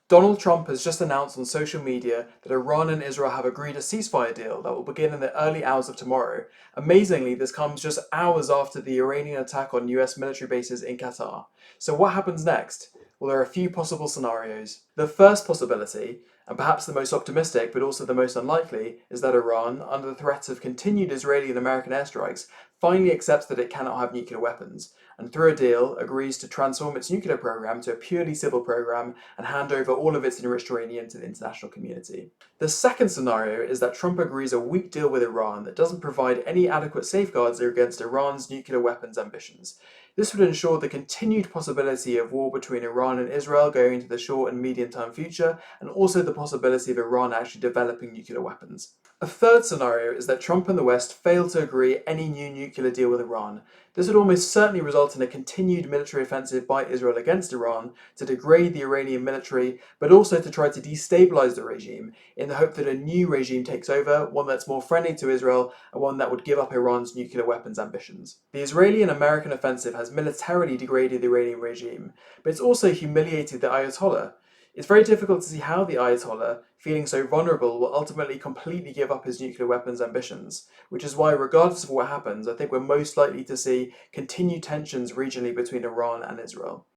Donald Trump has just announced on social media that Iran and Israel have agreed a ceasefire deal that will begin in the early hours of tomorrow. Amazingly, this comes just hours after the Iranian attack on US military bases in Qatar. So, what happens next? Well, there are a few possible scenarios. The first possibility, and perhaps the most optimistic but also the most unlikely, is that Iran, under the threat of continued Israeli and American airstrikes, finally accepts that it cannot have nuclear weapons, and through a deal agrees to transform its nuclear program to a purely civil program and hand over all of its enriched uranium to the international community. The second scenario is that Trump agrees a weak deal with Iran that doesn't provide any adequate safeguards against Iran's nuclear weapons ambitions. This would ensure the continued possibility of war between Iran and Israel going into the short and medium term future, and also the possibility of Iran actually developing nuclear weapons. A third scenario is that Trump and the West fail to agree any new nuclear deal with Iran. This would almost certainly result in a continued military offensive by Israel against Iran to degrade the Iranian military, but also to try to destabilize the regime in the hope that a new regime takes over, one that's more friendly to Israel and one that would give up Iran's nuclear weapons ambitions. The Israeli and American offensive has militarily degraded the Iranian regime, but it's also humiliated the Ayatollah. It's very difficult to see how the Ayatollah, feeling so vulnerable, will ultimately completely give up his nuclear weapons ambitions, which is why, regardless of what happens, I think we're most likely to see continued tensions regionally between Iran and Israel.